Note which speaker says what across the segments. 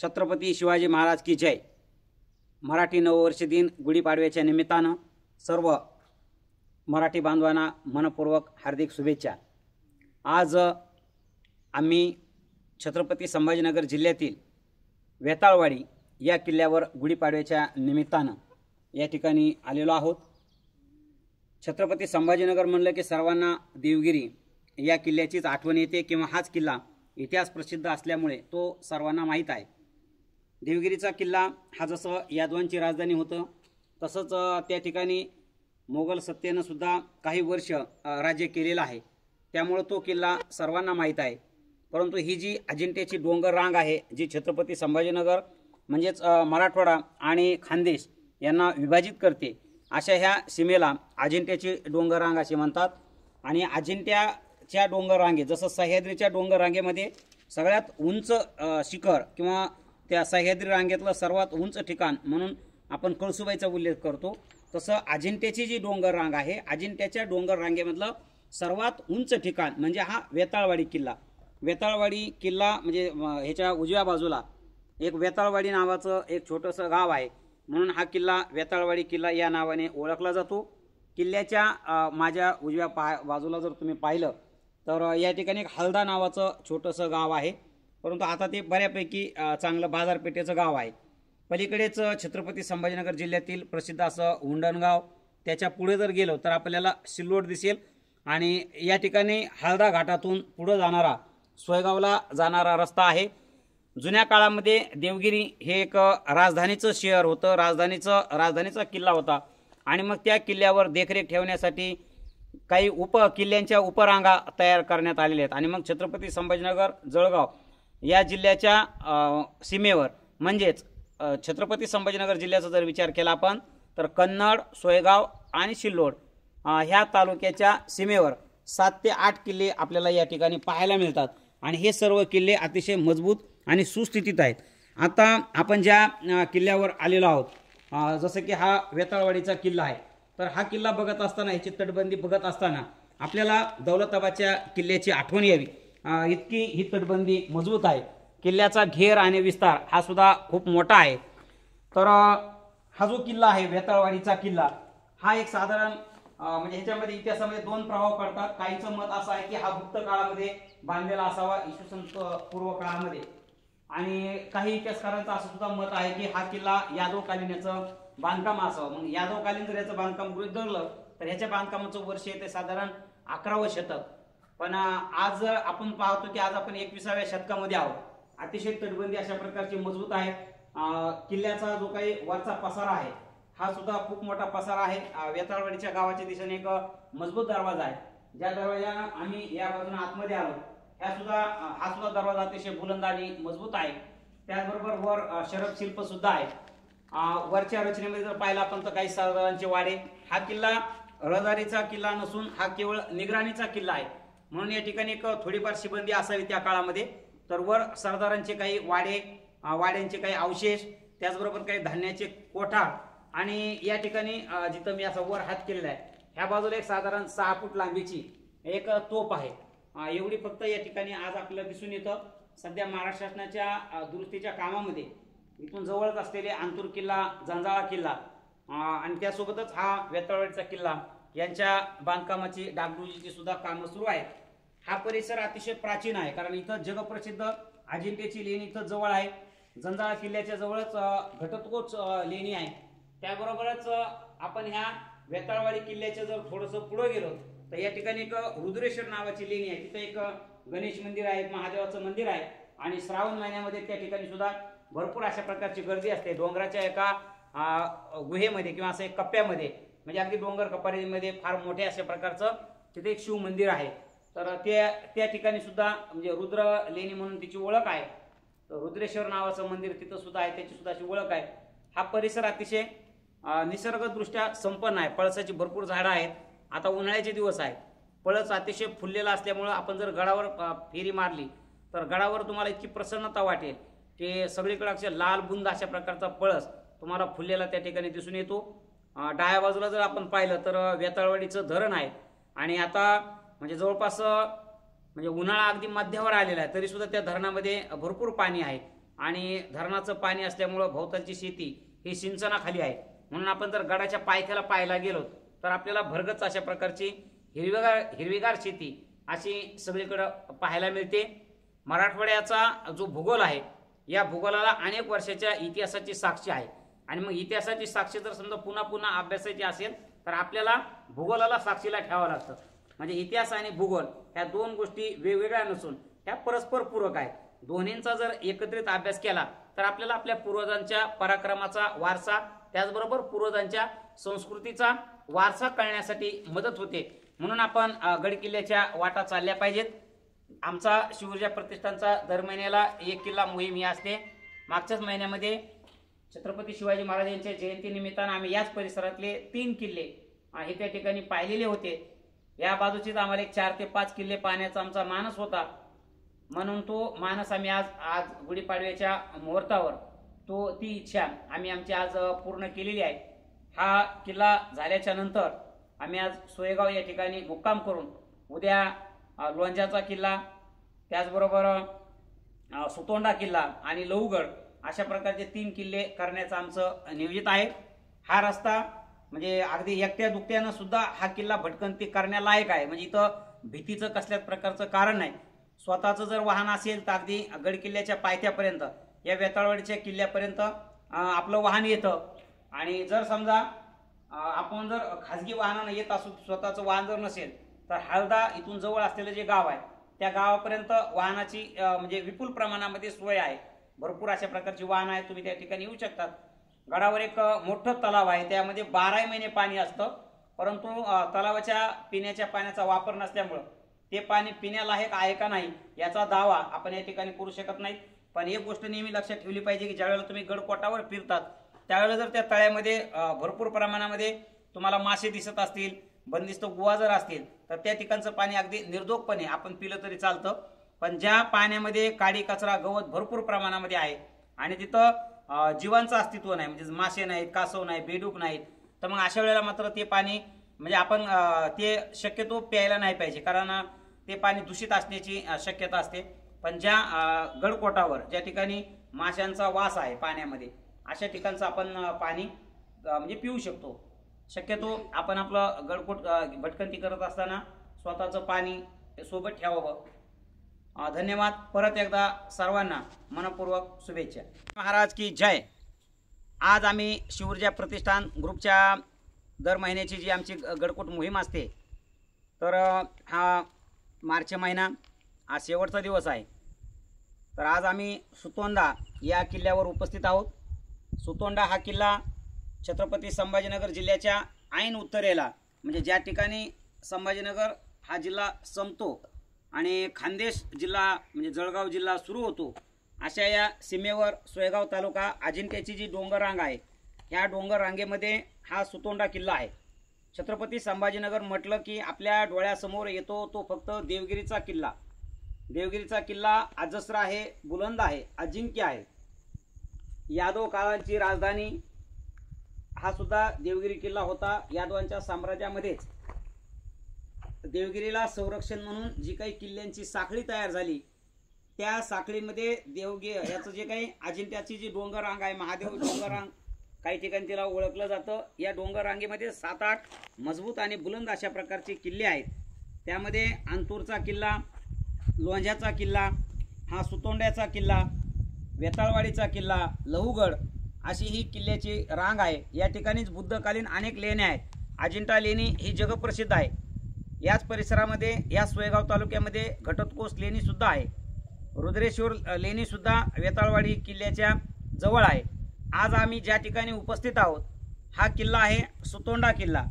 Speaker 1: छत्रपती शिवाजी महाराज की जय। मराठी नववर्ष दिन गुढीपाडव्याच्या निमित्तानं सर्व मराठी बांधवांना मनपूर्वक हार्दिक शुभेच्छा। आज आम्ही छत्रपती संभाजीनगर जिल्ह्यातील वेताळवाडी या किल्ल्यावर गुढीपाडव्याच्या निमित्तानं या ठिकाणी आलेलो आहोत। छत्रपती संभाजीनगर म्हणलं की सर्वांना देवगिरी या किल्ल्याचीच आठवण येते किंवा हाच किल्ला इतिहास प्रसिद्ध असल्यामुळे तो सर्वांना माहीत आहे। देवगिरीचा किल्ला हा जसं यादवांची राजधानी होतं तसंच त्या ठिकाणी मोगल सत्तेनं सुद्धा काही वर्ष राज्य केलेलं आहे, त्यामुळे तो किल्ला सर्वांना माहीत आहे। परंतु ही जी अजिंठ्याची डोंगर रांग आहे जी छत्रपती संभाजीनगर म्हणजेच मराठवाडा आणि खानदेश यांना विभाजित करते, अशा ह्या सीमेला अजिंठ्याची डोंगर रांग असे म्हणतात। आणि अजिंठ्याच्या डोंगर रांगेत जसं सह्याद्रीच्या डोंगर रांगेमध्ये सगळ्यात उंच शिखर किंवा त्या सह्याद्री रांगेतलं सर्वात उंच ठिकाण म्हणून आपण कळसुबाईचा उल्लेख करतो, तसं अजिंठ्याची जी डोंगर रांग आहे अजिंठ्याच्या डोंगर रांगेमधलं सर्वात उंच ठिकाण म्हणजे हा वेताळवाडी किल्ला। वेताळवाडी किल्ला म्हणजे ह्याच्या उजव्या बाजूला एक वेताळवाडी नावाचं एक छोटंसं गाव आहे, म्हणून हा किल्ला वेताळवाडी किल्ला या नावाने ओळखला जातो। किल्ल्याच्या माझ्या उजव्या बाजूला जर तुम्ही पाहिलं तर या ठिकाणी एक हलदा नावाचं छोटंसं गाव आहे, परंतु आता ते बऱ्यापैकी चांगलं बाजारपेठेचं गाव आहे। पलीकडेच छत्रपती संभाजीनगर जिल्ह्यातील प्रसिद्ध असं हुंडणगाव, त्याच्या पुढे जर गेलो तर आपल्याला सिल्लोड दिसेल आणि या ठिकाणी हलदा घाटातून पुढे जाणारा सोयगावला जाणारा रस्ता आहे। जुन्या काळामध्ये देवगिरी हे एक राजधानीचं शहर होतं, राजधानीचा किल्ला होता आणि मग त्या किल्ल्यावर देखरेख ठेवण्यासाठी काही किल्ल्यांच्या उपरांगा तयार करण्यात आलेल्या आहेत। आणि मग छत्रपती संभाजीनगर जळगाव या जिल्ह्याच्या सीमेवर म्हणजेच छत्रपती संभाजीनगर जिल्ह्याचा जर विचार केला आपण तर कन्नड, सोयगाव आणि सिल्लोड ह्या तालुक्याच्या सीमेवर 7 ते 8 किल्ले आपल्याला या ठिकाणी पाहायला मिळतात आणि हे सर्व किल्ले अतिशय मजबूत आणि सुस्थितीत आहेत। आता आपण ज्या किल्ल्यावर आलेलो आहोत जसं की हा वेताळवाडीचा किल्ला आहे, तर हा किल्ला बघत असताना ह्याची तटबंदी बघत असताना आपल्याला दौलताबादच्या किल्ल्याची आठवण यावी इतकी ही तटबंदी मजबूत आहे। किल्ल्याचा घेर आणि विस्तार हा सुद्धा खूप मोठा आहे। तर हा जो किल्ला आहे वेताळवाडीचा किल्ला हा एक साधारण म्हणजे ह्याच्यामध्ये इतिहासामध्ये 2 प्रभाव पडतात। काहींचं मत असं आहे की हा गुप्त काळामध्ये बांधलेला असावा, इसवी सन पूर्व काळामध्ये, आणि काही इतिहासकारांचं असं सुद्धा मत आहे की हा किल्ला यादवकालीन याचं बांधकाम असावं। मग यादवकालीन जर याचं बांधकाम गृहीत धरलं तर ह्याच्या बांधकामाचं वर्ष येते साधारण 11वं शतक, पण आज आपण पाहतो की आज आपण 21व्या शतकामध्ये आहोत। अतिशय तटबंदी अशा प्रकारची मजबूत आहे। किल्ल्याचा जो काही वरचा पसारा आहे हा सुद्धा खूप मोठा पसारा आहे। वेताळवाडीच्या गावाच्या दिशेने एक मजबूत दरवाजा आहे, ज्या दरवाजानं आम्ही या बाजूने आतमध्ये आलो हा सुद्धा दरवाजा अतिशय बुलंद आणि मजबूत आहे। त्याचबरोबर वर शरभ शिल्प सुद्धा आहे। वरच्या रचनेमध्ये जर पाहिलं आपण तर काही सरदारांचे वाडे, हा किल्ला रहदारीचा किल्ला नसून हा केवळ निगराणीचा किल्ला आहे, म्हणून या ठिकाणी एक थोडीफार शिबंदी असावी त्या काळामध्ये। तर वर सरदारांचे काही वाड्यांचे काही अवशेष, त्याचबरोबर काही धान्याचे कोठार आणि या ठिकाणी जिथं मी असा वर हात केलेला आहे ह्या बाजूला एक साधारण 6 फूट लांबीची एक तोफ आहे। एवढी फक्त या ठिकाणी आज आपल्याला दिसून येतं। सध्या महाराष्ट्र शासनाच्या दुरुस्तीच्या कामामध्ये इथून जवळच असलेले अंतूर किल्ला, जंजाळा किल्ला आणि त्यासोबतच हा वेताळवाडीचा किल्ला यांच्या बांधकामाची डागडुजीची सुद्धा कामं सुरू आहेत। हा परिसर अतिशय प्राचीन आहे कारण इथं जगप्रसिद्ध अजिंठ्याची लेणी इथं जवळ आहे। जंजाळा किल्ल्याच्या जवळच घटोत्कच लेणी आहे। त्याबरोबरच आपण ह्या वेताळवाडी किल्ल्याच्या जर थोडंसं पुढे गेलो तर या ठिकाणी एक रुद्रेश्वर नावाची लेणी आहे, तिथे एक गणेश मंदिर आहे, महादेवाचं मंदिर आहे आणि श्रावण महिन्यामध्ये त्या ठिकाणी सुद्धा भरपूर अशा प्रकारची गर्दी असते। डोंगराच्या एका गुहेमध्ये किंवा असं एक कप्प्यामध्ये म्हणजे अगदी डोंगर कपारीमध्ये फार मोठे अशा प्रकारचं तिथे एक शिव मंदिर आहे। तर त्या ठिकाणी सुद्धा म्हणजे रुद्र लेणी म्हणून तिची ओळख आहे। तर रुद्रेश्वर नावाचं मंदिर तिथं सुद्धा आहे, त्याची सुद्धा अशी ओळख आहे। हा परिसर अतिशय निसर्गदृष्ट्या संपन्न आहे। पळसाची भरपूर झाडं आहेत। आता उन्हाळ्याचे दिवस आहेत, पळस अतिशय फुललेला असल्यामुळे आपण जर गडावर फेरी मारली तर गडावर तुम्हाला इतकी प्रसन्नता वाटेल की सगळीकडे अक्षर लाल बुंद अशा प्रकारचा पळस तुम्हाला फुललेला त्या ठिकाणी दिसून येतो। डाव्या बाजूला जर आपण पाहिलं तर वेताळवाडीचं धरण आहे आणि आता म्हणजे जवळपास म्हणजे उन्हाळा अगदी मध्यावर आलेला आहे तरी सुद्धा त्या धरणामध्ये भरपूर पाणी आहे आणि धरणाचं पाणी असल्यामुळं भोवतालची शेती ही सिंचनाखाली आहे. म्हणून आपण जर गडाच्या पायथ्याला पाहायला गेलो तर आपल्याला भरगच्च अशा प्रकारची हिरवीगार शेती अशी सगळीकडे पाहायला मिळते. मराठवाड्याचा जो भूगोल आहे या भूगोलाला अनेक वर्षाच्या इतिहासाची साक्ष आहे. आणि मग इतिहासाची साक्ष जर समजा पुन्हा पुन्हा अभ्यासायची असेल तर आपल्याला भूगोलाला साक्षीला ठेवावं लागतं. म्हणजे इतिहास आणि भूगोल ह्या दोन गोष्टी वेगवेगळ्या नसून ह्या परस्पर पूरक आहेत. दोन्हींचा जर एकत्रित अभ्यास केला तर आपल्याला आपल्या पूर्वजांच्या पराक्रमाचा वारसा त्याचबरोबर पूर्वजांच्या संस्कृतीचा वारसा कळण्यासाठी मदत होते. म्हणून आपण गडकिल्ल्याच्या वाटा चालल्या पाहिजेत. आमचा शिवऊर्जा प्रतिष्ठानचा दर महिन्याला एक किल्ला मोहीम ही असते. मागच्याच महिन्यामध्ये छत्रपती शिवाजी महाराज यांच्या जयंतीनिमित्तानं आम्ही याच परिसरातले 3 किल्ले हे त्या ठिकाणी पाहिलेले होते. या बाजूचीच आम्हाला एक 4 ते 5 किल्ले पाहण्याचा आमचा मानस होता. म्हणून तो मानस आम्ही आज गुढीपाडव्याच्या मुहूर्तावर ती इच्छा आम्ही आमची आज पूर्ण केलेली आहे. हा किल्ला झाल्याच्या नंतर आम्ही आज सोयगाव या ठिकाणी मुक्काम करून उद्या लोणजाचा किल्ला त्याचबरोबर सुतोंडा किल्ला आणि लहुगड अशा प्रकारचे 3 किल्ले करण्याचं आमचं नियोजित आहे. हा रस्ता म्हणजे अगदी एकट्या दुकट्यानं सुद्धा हा किल्ला भटकंती करण्यालायक आहे. म्हणजे इथं भीतीचं कसल्याच प्रकारचं कारण नाही. स्वतःचं जर वाहन असेल तर अगदी गडकिल्ल्याच्या पायथ्यापर्यंत या वेताळवाडीच्या किल्ल्यापर्यंत आपलं वाहन येतं. आणि जर समजा आपण जर खाजगी वाहनानं येत असू स्वतःचं वाहन जर नसेल तर हळदा इथून जवळ असलेलं जे गाव आहे त्या गावापर्यंत वाहनाची म्हणजे विपुल प्रमाणामध्ये सोय आहे. भरपूर अशा प्रकारची वाहनं आहेत. तुम्ही त्या ठिकाणी येऊ शकतात. गडावर एक मोठं तलाव आहे. त्यामध्ये 12 महिने पाणी असतं. परंतु तलावाच्या पिण्याच्या पाण्याचा वापर नसल्यामुळं ते पाणी पिण्यालायक आहे का नाही याचा दावा आपण या ठिकाणी करू शकत नाही. पण एक गोष्ट नेहमी लक्षात ठेवली पाहिजे की ज्यावेळेला तुम्ही गडकोटावर फिरतात त्यावेळेला जर त्या तळ्यामध्ये भरपूर प्रमाणामध्ये तुम्हाला मासे दिसत असतील, बंदिस्त गुहा जर असतील तर त्या ठिकाणचं पाणी अगदी निर्दोषपणे आपण पिलं तरी चालतं. पण ज्या पाण्यामध्ये काडी कचरा गवत भरपूर प्रमाणामध्ये आहे आणि तिथं जीवांचं अस्तित्व नाही म्हणजे मासे नाहीत, कासव नाही, बेडूक नाहीत तर मग अशा वेळेला मात्र ते पाणी म्हणजे आपण ते शक्यतो प्यायला नाही पाहिजे कारण ते पाणी दूषित असण्याची शक्यता असते. पण ज्या गडकोटावर ज्या ठिकाणी माशांचा वास आहे पाण्यामध्ये अशा ठिकाणचं आपण पाणी म्हणजे पिऊ शकतो. शक्यतो आपण आपलं गडकोट भटकंती करत असताना स्वतःचं पाणी सोबत ठेवावं. धन्यवाद. परत एकदा सर्वांना मनपूर्वक शुभेच्छा. महाराज की जय. आज आम्ही शिवऊर्जा प्रतिष्ठान ग्रुपच्या दर महिन्याची जी आमची गडकोट मोहीम असते तर हा मार्च महिना आज शेवटचा दिवस आहे. तर आज आम्ही सुतोंडा या किल्ल्यावर उपस्थित आहोत. सुतोंडा हा किल्ला छत्रपती संभाजीनगर जिल्ह्याच्या ऐन उत्तरेला म्हणजे ज्या ठिकाणी संभाजीनगर हा जिल्हा संपतो आणि खानदेश जिल्हा म्हणजे जळगाव जिल्हा सुरू होतो अशा या सीमेवर सोयगाव तालुका अजिंठ्याची जी डोंगर रांग आहे ह्या डोंगर रांगेमध्ये हा सुतोंडा किल्ला आहे. छत्रपती संभाजीनगर म्हटलं की आपल्या डोळ्यासमोर येतो तो फक्त देवगिरीचा किल्ला. देवगिरीचा किल्ला अजस्र आहे, बुलंद आहे, अजिंक्य आहे. यादव काळाची राजधानी हा सुद्धा देवगिरी किल्ला होता. यादवांच्या साम्राज्यामध्येच देवगिरीला संरक्षण म्हणून जी काही किल्ल्यांची साखळी तयार झाली त्या साखळीमध्ये याचं जे काही अजिंठ्याची जी डोंगर रांग आहे महादेव डोंगर रांग काही ठिकाणी तिला ओळखलं जातं. या डोंगर रांगेमध्ये 7-8 मजबूत आणि बुलंद अशा प्रकारचे किल्ले आहेत. त्यामध्ये अंतूरचा किल्ला, लोंझ्याचा किल्ला, हा सुतोंड्याचा किल्ला, वेताळवाडीचा किल्ला, लहुगड अशी ही किल्ल्याची रांग आहे. या ठिकाणीच बुद्धकालीन अनेक लेण्या आहेत. अजिंठा लेणी ही जगप्रसिद्ध आहे. याच परिसरामध्ये या सोयगाव तालुक्यामध्ये घटोत्कच लेणी सुद्धा आहे. रुद्रेश्वर लेणी सुद्धा वेताळवाडी किल्ल्याच्या जवळ आहे. आज आम्ही ज्या ठिकाणी उपस्थित आहोत हा किल्ला आहे सुतोंडा किल्ला.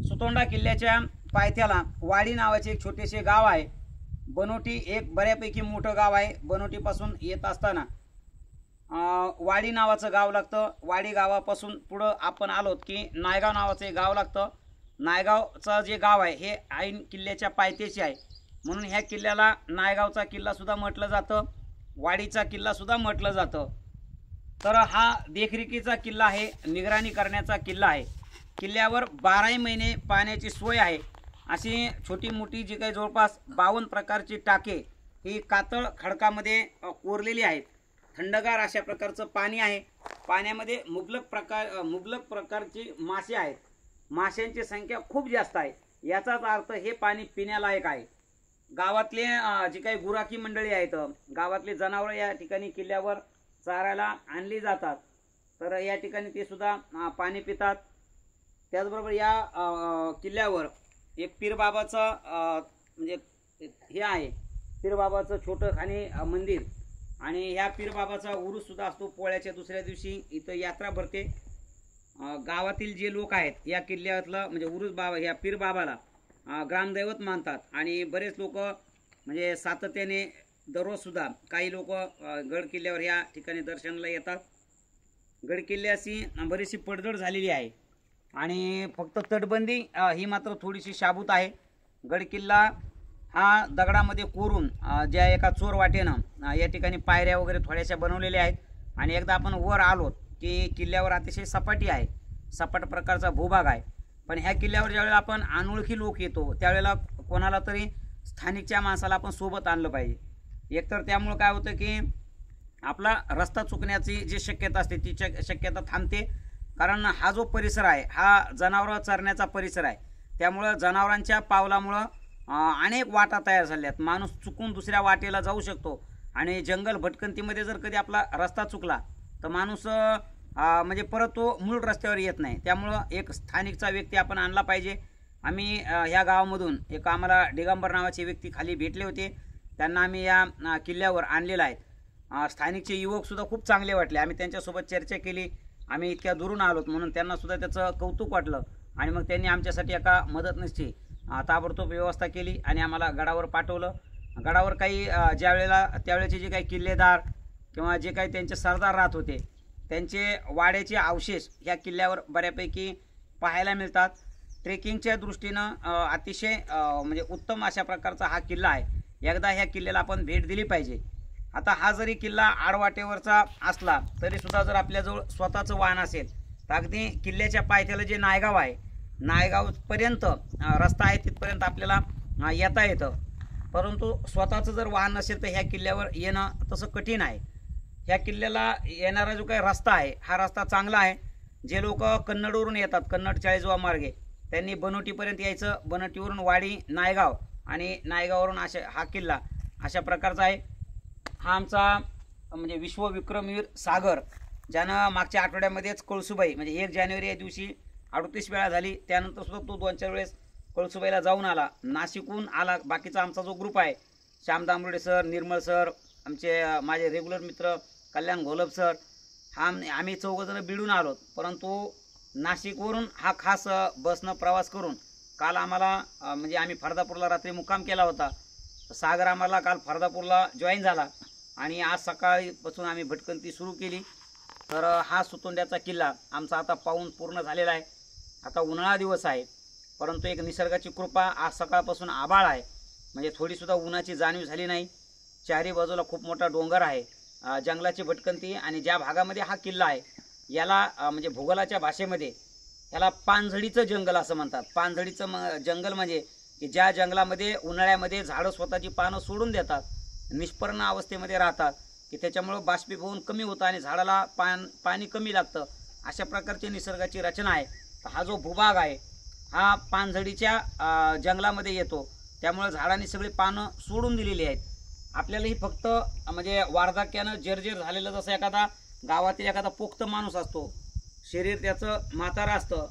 Speaker 1: सुतोंडा किल्ल्याच्या पायथ्याला वाडी नावाचे एक छोटेसे गाव आहे. बनोटी एक बऱ्यापैकी मोठं गाव आहे. बनोटीपासून येत असताना वाडी नावाचं गाव लागतं. वाडी गावापासून पुढं आपण आलोत की नायगाव नावाचं एक गाव लागतं. नायगावचं जे गाव आहे हे ऐन किल्ल्याच्या पायथ्याशी आहे म्हणून ह्या किल्ल्याला नायगावचा किल्ला सुद्धा म्हटलं जातं, वाडीचा किल्ला सुद्धा म्हटलं जातं. तर हा देखरेखीचा किल्ला आहे, निगराणी करण्याचा किल्ला आहे. किल्ल्यावर 12 महिने पाण्याची सोय आहे. अशी छोटी मोठी जी काही जवळपास 52 प्रकारची टाके ही कातळ खडकामध्ये कोरलेली आहेत. थंडगार अशा प्रकारचं पाणी आहे। पाण्यामध्ये मुबलक प्रकारची मासे आहेत। माशांची संख्या खूप जास्त आहे। याचाच अर्थ हे पाणी पिण्यालायक आहे। गावातले जी काही गुराखी मंडळी आहेत, गावातले जनावर या ठिकाणी किल्ल्यावर चारायला आणली जातात, तर या ठिकाणी ते सुद्धा पाणी पितात। त्याचबरोबर या किल्ल्यावर एक पीरबाबाचं म्हणजे हे आहे, पीरबाबाचं छोटं खाणी मंदिर, आणि ह्या पीरबाबाचा उरूस सुद्धा असतो। पोळ्याच्या दुसऱ्या दिवशी इथं यात्रा भरते। गावातील जे लोक आहेत या किल्ल्यातलं म्हणजे उरूस बाबा या पीरबाबाला ग्रामदैवत मानतात, आणि बरेच लोक म्हणजे सातत्याने दररोज सुद्धा काही लोक गड किल्ल्यावर या ठिकाणी दर्शनाला येतात। गड किल्ल्याची बरीचशी पडझड झालेली आहे, आणि फक्त तटबंदी ही मात्र थोडीशी शाबूत आहे। गड किल्ला हा दगडामध्ये कोरून ज्या एका चोर वाटेनं या ठिकाणी पायऱ्या वगैरे थोड्याशा बनवलेल्या आहेत, आणि एकदा आपण वर आलो की किल्ल्यावर अतिशय सपाटी आहे, सपाट प्रकारचा भूभाग आहे। पण ह्या किल्ल्यावर ज्यावेळेला आपण अनोळखी लोक येतो त्यावेळेला कोणाला तरी स्थानिकच्या माणसाला आपण सोबत आणलं पाहिजे। एकतर त्यामुळे काय होतं की आपला रस्ता चुकण्याची जी शक्यता असते ती शक्यता थांबते, कारण हा जो परिसर आहे हा जनावर चरण्याचा परिसर आहे। त्यामुळं जनावरांच्या पावलामुळं अनेक वाटा तयार झाल्या आहेत। माणूस चुकून दुसऱ्या वाटेला जाऊ शकतो, आणि जंगल भटकंतीमध्ये जर कधी आपला रस्ता चुकला तर माणूस म्हणजे परत तो मूळ रस्त्यावर येत नाही। त्यामुळं एक स्थानिकचा व्यक्ती आपण आणला पाहिजे। आम्ही ह्या गावामधून एक आम्हाला दिगंबर नावाचे व्यक्ती खाली भेटले होते, त्यांना आम्ही या किल्ल्यावर आणलेलं आहे। स्थानिकचे युवकसुद्धा खूप चांगले वाटले। आम्ही त्यांच्यासोबत चर्चा केली, आम्ही इतक्या दुरून आलोत म्हणून त्यांनासुद्धा त्याचं कौतुक वाटलं, आणि मग त्यांनी आमच्यासाठी एका मदतनीसची ताबडतोब व्यवस्था केली आणि आम्हाला गडावर पाठवलं। गडावर काही त्यावेळेचे जे काही किल्लेदार किंवा जे काही त्यांचे सरदार राहत होते त्यांचे वाड्याचे अवशेष ह्या किल्ल्यावर बऱ्यापैकी पाहायला मिळतात। ट्रेकिंगच्या दृष्टीनं अतिशय म्हणजे उत्तम अशा प्रकारचा हा किल्ला आहे। एकदा ह्या किल्ल्याला आपण भेट दिली पाहिजे। आता हा जरी किल्ला आडवाटेवरचा असला तरी सुद्धा जर आपल्याजवळ स्वतःचं वाहन असेल तर अगदी किल्ल्याच्या पायथ्याला जे नायगाव आहे, नायगावपर्यंत रस्ता आहे, तिथपर्यंत आपल्याला येता येतं। परंतु स्वतःचं जर वाहन नसेल तर ह्या किल्ल्यावर येणं तसं कठीण आहे। ह्या किल्ल्याला येणारा जो काही रस्ता आहे हा रस्ता चांगला आहे। जे लोक कन्नडवरून येतात, कन्नड चाळीसगाव मार्गे, त्यांनी बनवटीपर्यंत यायचं, बनवटीवरून वाडी नायगाव, आणि नायगाववरून हा किल्ला अशा प्रकारचा आहे। हा आमचा म्हणजे विश्वविक्रमवीर सागर, ज्यानं मागच्या आठवड्यामध्येच कळसुबाई म्हणजे 1 जानेवारी या दिवशी 38 वेळा झाली, त्यानंतर सुद्धा तो 2-4 वेळेस कळसुबाईला जाऊन आला, नाशिकहून आला। बाकीचा आमचा जो ग्रुप आहे, श्याम दामरोडे सर, निर्मल सर, आमचे माझे रेग्युलर मित्र कल्याण घोलप सर, आम्ही 4 जण बिडून आलो। परंतु नाशिकवरून हा खास बसनं प्रवास करून काल आम्हाला म्हणजे आम्ही फरदापूरला रात्री मुक्काम केला होता। सागर आम्हाला काल फरदापूरला जॉईन झाला, आणि आज सकाळीपासून आम्ही भटकंती सुरू केली। तर हा सुतोंड्याचा किल्ला आमचा आता पाहून पूर्ण झालेला आहे। आता उन्हाळा दिवस आहे, परंतु एक निसर्गाची कृपा, आज सकाळपासून आभाळ आहे, म्हणजे थोडीसुद्धा उन्हाची जाणीव झाली नाही। चारी बाजूला खूप मोठा डोंगर आहे, जंगलाची भटकंती, आणि ज्या भागामध्ये हा किल्ला आहे याला म्हणजे भूगोलाच्या भाषेमध्ये याला पानझडीचं जंगल असं म्हणतात। पानझडीचं जंगल म्हणजे की ज्या जंगलामध्ये उन्हाळ्यामध्ये झाडं स्वतःची पानं सोडून देतात, निष्पर्ण अवस्थेमध्ये राहतात, की त्याच्यामुळं बाष्पीभवन कमी होतं आणि झाडाला पाणी कमी लागतं, अशा प्रकारची निसर्गाची रचना आहे। हा जो भूभाग आहे हा पानझडीच्या जंगलामध्ये येतो, त्यामुळे झाडांनी सगळी पानं सोडून दिलेली आहेत। आपल्यालाही फक्त म्हणजे वार्धक्यानं जर्जर झालेलं जसं एखादा गावातील एखादा पोक्त माणूस असतो, शरीर त्याचं म्हातारं असतं,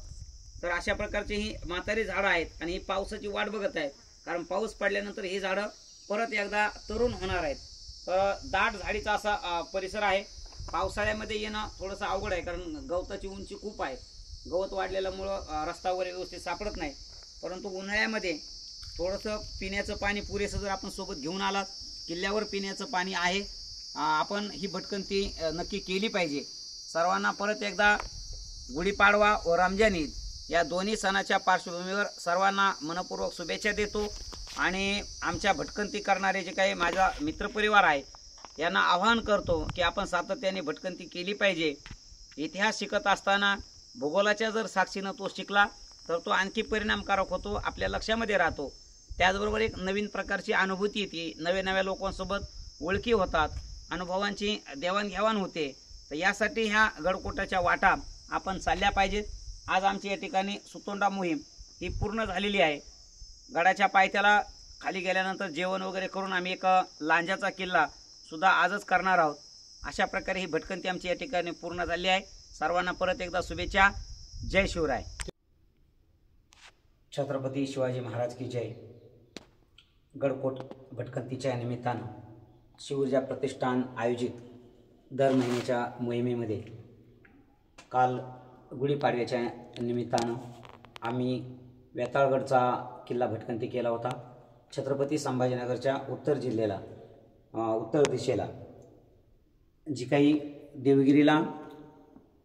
Speaker 1: तर अशा प्रकारची ही म्हातारी झाडं आहेत, आणि ही पावसाची वाट बघत आहेत, कारण पाऊस पडल्यानंतर ही झाडं परत एकदा तरुण होणार आहेत। तर दाट झाडीचा असा परिसर आहे। पावसाळ्यामध्ये येणं थोडंसं अवघड आहे, कारण गवताची उंची खूप आहे, गवत वाढलेल्यामुळं रस्ता वगैरे व्यवस्थित सापडत नाही। परंतु उन्हाळ्यामध्ये थोडंसं पिण्याचं पाणी पुरेसं जर आपण सोबत घेऊन आलात, किल्ल्यावर पिण्याचं पाणी आहे, आपण ही भटकंती नक्की केली पाहिजे। सर्वांना परत एकदा गुढीपाडवा व रमजान ईद या दोन्ही सणाच्या पार्श्वभूमीवर सर्वांना मनपूर्वक शुभेच्छा देतो, आणि आमच्या भटकंती करणारे जे काही माझा मित्रपरिवार आहे यांना आवाहन करतो की आपण सातत्याने भटकंती केली पाहिजे। इतिहास शिकत असताना भूगोलाच्या जर साक्षीनं तो शिकला तर तो आणखी परिणामकारक होतो, आपल्या लक्षामध्ये राहतो। त्याचबरोबर एक नवीन प्रकारची अनुभूती येते, नव्या लोकांसोबत ओळखी होतात, अनुभवांची देवाणघेवाण होते. तर यासाठी ह्या गडकोटाच्या वाटा आपण चालल्या पाहिजेत. आज आमची या ठिकाणी सुतोंडा मोहीम ही पूर्ण झालेली आहे. गडाच्या पायथ्याला खाली गेल्यानंतर जेवण वगैरे करून आम्ही एक लांजाचा किल्ला सुद्धा आजच करणार आहोत. अशा प्रकारे ही भटकंती आमची या ठिकाणी पूर्ण झाली आहे. सर्वांना परत एकदा शुभेच्छा. जय शिवराय. छत्रपती शिवाजी महाराज की जय. गडकोट भटकंतीच्या निमित्तानं शिवऊर्जा प्रतिष्ठान आयोजित दर महिन्याच्या मोहिमेमध्ये काल गुढीपाडव्याच्या निमित्तानं आम्ही वेताळगडचा किल्ला भटकंती केला होता. छत्रपती संभाजीनगरच्या उत्तर जिल्ह्याला उत्तर दिशेला जी काही देवगिरीला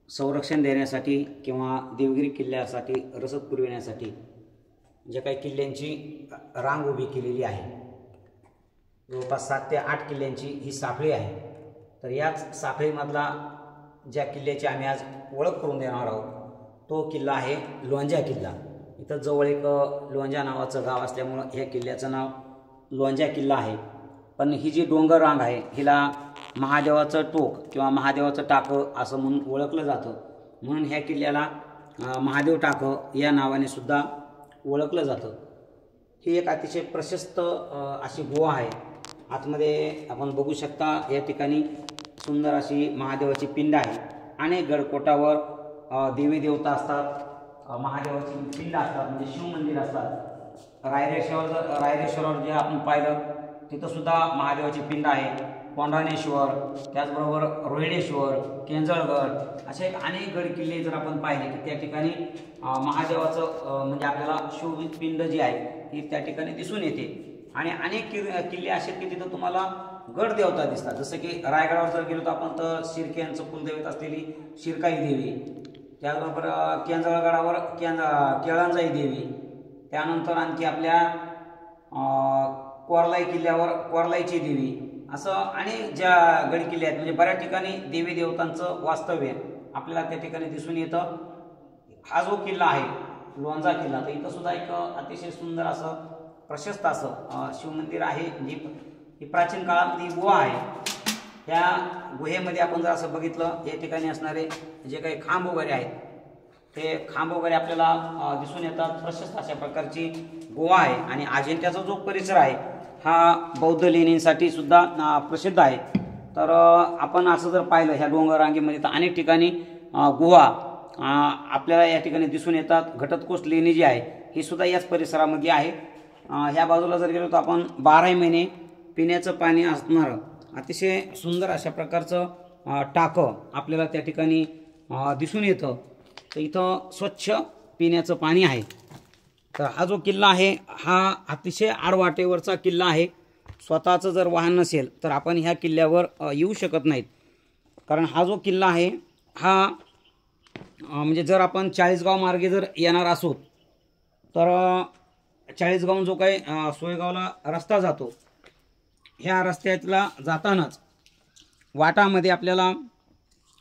Speaker 1: संरक्षण देण्यासाठी किंवा देवगिरी किल्ल्यासाठी रसद पुरविण्यासाठी जे काही किल्ल्यांची रांग उभी केलेली आहे, जवळपास 7 ते 8 किल्ल्यांची ही साखळी आहे. तर याच साखळीमधला ज्या किल्ल्याची आम्ही आज ओळख करून देणार आहोत तो किल्ला आहे लोंजा किल्ला. इथं जवळ एक लोंजा नावाचं गाव असल्यामुळं ह्या किल्ल्याचं नाव लोंजा किल्ला आहे. पण ही जी डोंगर रांग आहे हिला महादेवाचं टोक किंवा महादेवाचं टाकं असं म्हणून ओळखलं जातं. म्हणून ह्या किल्ल्याला महादेव टाकं या नावाने सुद्धा ओळखलं जातं. ही एक अतिशय प्रशस्त अशी गुहा आहे. आतमध्ये आपण बघू शकता या ठिकाणी सुंदर अशी महादेवाची पिंड आहे. अनेक गडकोटावर देवी देवता असतात, महादेवाची पिंड असतात, म्हणजे शिव मंदिर असतात. रायरेश्वरावर जे आपण पाहिलं तिथं सुद्धा महादेवाची पिंड आहे. कोंढाणेश्वर, त्याचबरोबर रोहिडेश्वर, केंजळगड असे अनेक गड किल्ले जर आपण पाहिले की त्या ठिकाणी महादेवाचं म्हणजे आपल्याला शिवपिंड जी आहे ती त्या ठिकाणी दिसून येते. आणि अनेक किल्ले असे की तिथं तुम्हाला गड देवता दिसतात. जसं की रायगडावर जर गेलो तर आपण तर शिर्के यांचं कुलदैवत असलेली शिरकाई देवी, त्याचबरोबर केंजळगडावर केळंजाई देवी, त्यानंतर आणखी आपल्या कोरलाई किल्ल्यावर कोरलाईची देवी, असं अनेक ज्या गड किल्ले आहेत म्हणजे बऱ्याच ठिकाणी देवी देवतांचं वास्तव्य आपल्याला त्या ठिकाणी दिसून येतं. हा जो किल्ला आहे लोंजा किल्ला, तर इथं सुद्धा एक अतिशय सुंदर असं प्रशस्त असं शिवमंदिर आहे. ही प्राचीन काळामध्ये गुहा आहे. त्या गुहेमध्ये आपण जर असं बघितलं या ठिकाणी असणारे जे काही खांब वगैरे आहेत ते खांब वगैरे आपल्याला दिसून येतात. प्रशस्त अशा प्रकारची गुहा आहे. आणि अजिंठ्याचा जो परिसर आहे हा बौद्ध लेणींसाठी सुद्धा प्रसिद्ध आहे. तर आपण असं जर पाहिलं ह्या डोंगर रांगेमध्ये तर अनेक ठिकाणी गुहा आपल्याला या ठिकाणी दिसून येतात. घटोत्कच लेणी जी आहे ही सुद्धा याच परिसरामध्ये आहे. ह्या बाजूला जर गेलो तर आपण 12 महिने पिण्याचं पाणी असणारं अतिशय सुंदर अशा प्रकारचं टाकं आपल्याला त्या ठिकाणी दिसून येतं. तर इथं स्वच्छ पिण्याचं पाणी आहे. तर हा जो किल्ला आहे हा अतिशय आडवाटेवरचा किल्ला आहे. स्वतःचं जर वाहन नसेल तर आपण ह्या किल्ल्यावर येऊ शकत नाहीत. कारण हा जो किल्ला आहे हा म्हणजे जर आपण चाळीसगाव मार्गे जर येणार असू तर चाळीसगावून जो काही सोयगावला रस्ता जातो ह्या रस्त्यातला जातानाच वाटामध्ये आपल्याला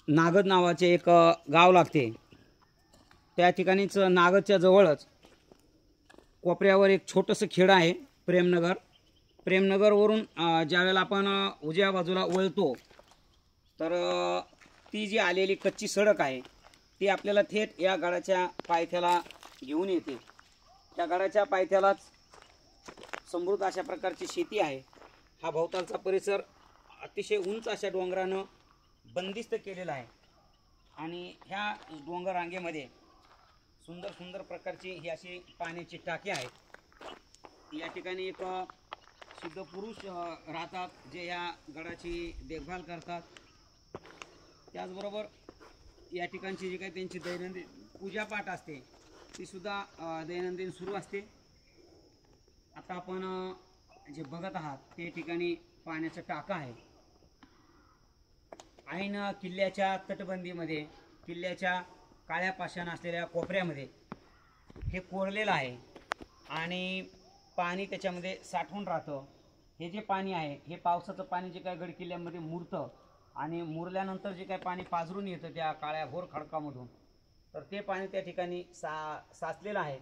Speaker 1: नागद नावाचे एक गाव लागते. त्या ठिकाणीच नागदच्या जवळच कोपऱ्यावर एक छोटंसं खेड आहे प्रेमनगर. प्रेमनगरवरून ज्यावेळेला आपण उजव्या बाजूला वळतो तर ती जी आलेली कच्ची सडक आहे ती आपल्याला थेट या गडाच्या पायथ्याला घेऊन येते. त्या गडाच्या पायथ्यालाच समृद्ध अशा प्रकारची शेती आहे. हा भोवतालचा परिसर अतिशय उंच अशा डोंगरानं बंदिस्त केलेला आहे. आणि ह्या डोंगर रांगेमध्ये सुंदर सुंदर प्रकारची ही अशी पाण्याची टाकी आहे. या ठिकाणी एक सिद्ध पुरुष राहतात जे या गडाची देखभाल करतात. त्याचबरोबर या ठिकाणची जी काही त्यांची दैनंदिन पूजापाठ असते ती सुद्धा दैनंदिन सुरू असते. आता आपण जे बघत आहात ते ठिकाणी पाण्याचं टाका आहे. ऐन किल्ल्याच्या तटबंदीमध्ये किल्ल्याच्या काळ्या पाषाण असलेल्या कोपऱ्यामध्ये हे कोरलेलं आहे आणि पाणी त्याच्यामध्ये साठवून राहतं. हे जे पाणी आहे हे पावसाचं पाणी जे काय गड किल्ल्यामध्ये मुरतं आणि मुरल्यानंतर जे काय पाणी पाझरून येतं त्या काळ्या घोर खडकामधून तर ते पाणी त्या ठिकाणी साचलेलं आहे.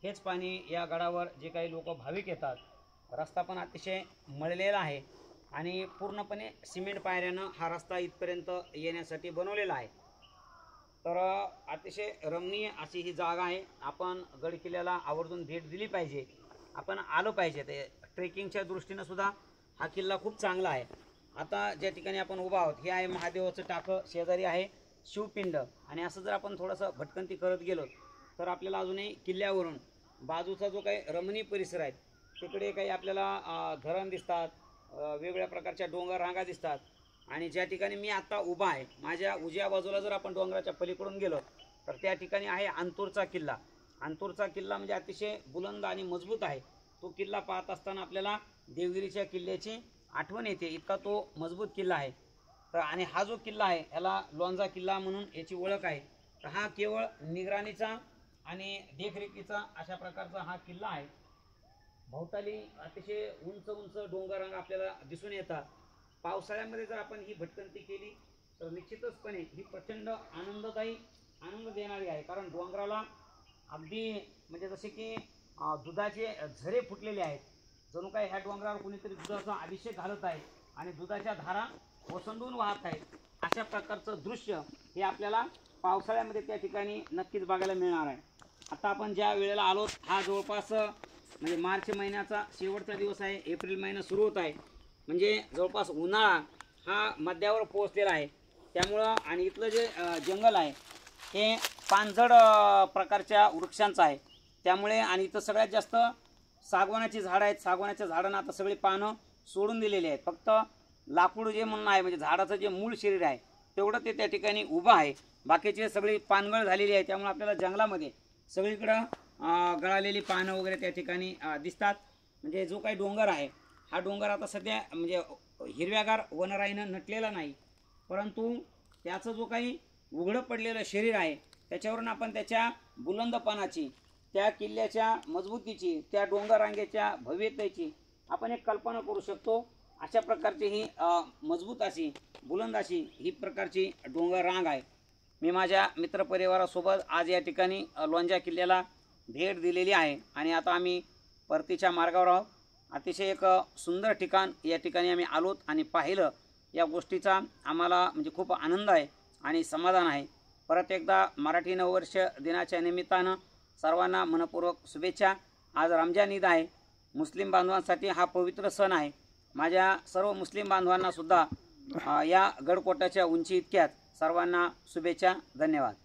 Speaker 1: हेच पाणी या गडावर जे काही लोक भाविक येतात. रस्ता पण अतिशय मळलेला आहे आणि पूर्णपणे सिमेंट पायऱ्यानं हा रस्ता इथपर्यंत येण्यासाठी बनवलेला आहे। तर अतिशय रमणीय अशी ही जागा आहे। आपण गड किल्ल्याला आवर्जून भेट दिली पाहिजे, आपण आलो पाहिजे। ते ट्रेकिंगच्या दृष्टीनं सुद्धा हा किल्ला खूप चांगला आहे। आता ज्या ठिकाणी आपण उभा आहोत हे आहे महादेवाचं टाकं, शेजारी आहे शिवपिंड। आणि असं जर आपण थोडंसं भटकंती करत गेलो तर आपल्याला अजूनही किल्ल्यावरून बाजूचा जो काही रमणीय परिसर आहे तिकडे काही आपल्याला धरण दिसतात, वेगवेगळ्या प्रकारच्या डोंगर रांगा दिसतात। आणि ज्या ठिकाणी मी आता उभा आहे माझ्या उजव्या बाजूला जर आपण डोंगराच्या पलीकडून गेलो तर त्या ठिकाणी आहे अंतूरचा किल्ला। अंतूरचा किल्ला म्हणजे अतिशय बुलंद आणि मजबूत आहे। तो किल्ला पाहत असताना आपल्याला देवगिरीच्या किल्ल्याची आठवण येते, इतका तो मजबूत किल्ला आहे। तर आणि हा जो किल्ला आहे याला लोंजा किल्ला म्हणून याची ओळख आहे। तर हा केवळ निगराणीचा आणि देखरेखीचा अशा प्रकारचा हा किल्ला आहे। भोवताली अतिशय उंच उंच डोंगररांगा आपल्याला दिसून येतात। पावसाळ्यामध्ये जर आपण ही भटकंती केली तर निश्चितचपणे ही प्रचंड आनंद देणारी आहे। कारण डोंगराला अगदी म्हणजे जसे की दुधाचे झरे फुटलेले आहेत, जणू काय ह्या डोंगरावर कुणीतरी दुधाचा अभिषेक घालत आहे आणि दुधाच्या धारा ओसंडून वाहत आहेत। अशा प्रकारचं दृश्य हे आपल्याला पावसाळ्यामध्ये त्या ठिकाणी नक्कीच बघायला मिळणार आहे। आता आपण ज्या वेळेला आलो हा जवळपास म्हणजे मार्च महिन्याचा शेवटचा दिवस आहे, एप्रिल महिना सुरू होत आहे, म्हणजे जवळपास उन्हाळा हा मध्यावर पोहोचलेला आहे। त्यामुळं आणि इथलं जे जंगल आहे हे पानझड प्रकारच्या वृक्षांचं आहे। त्यामुळे आणि इथं सगळ्यात जास्त सागवानाची झाडं आहेत। सागवानाच्या झाडांना आता सगळी पानं सोडून दिलेली आहेत, फक्त लाकूड जे म्हणणं आहे म्हणजे झाडाचं जे मूळ शरीर आहे तेवढं ते त्या ठिकाणी उभं आहे, बाकीचे सगळी पानगळ झालेली आहे। त्यामुळे आपल्याला जंगलामध्ये सगळीकडं गळालेली पानं वगैरे त्या ठिकाणी दिसतात। म्हणजे जो काही डोंगर आहे हा डोंगर आता सध्या म्हणजे हिरव्यागार वनराईनं नटलेला नाही, परंतु त्याचं जो काही उघडं पडलेलं शरीर आहे त्याच्यावरून आपण त्याच्या बुलंदपणाची, त्या किल्ल्याच्या मजबूतीची, त्या डोंगर रांगेच्या भव्यतेची आपण एक कल्पना करू शकतो। अशा प्रकारची ही मजबूत अशी बुलंद अशी ही प्रकारची डोंगर रांग आहे। मी माझ्या मित्रपरिवारासोबत आज या ठिकाणी लोंजा किल्ल्याला भेट दिलेली आहे आणि आता आम्ही परतीच्या मार्गावर आहोत। अतिशय एक सुंदर ठिकाण या ठिकाणी आम्ही आलोत आणि पाहिलं, या गोष्टीचा आम्हाला म्हणजे खूप आनंद आहे आणि समाधान आहे। परत एकदा मराठी नववर्ष दिनाच्या निमित्तानं सर्वांना मनपूर्वक शुभेच्छा। आज रमजान ईद आहे, मुस्लिम बांधवांसाठी हा पवित्र सण आहे। माझ्या सर्व मुस्लिम बांधवांना सुद्धा या गडकोटाच्या उंची इतक्यात सर्वांना शुभेच्छा। धन्यवाद।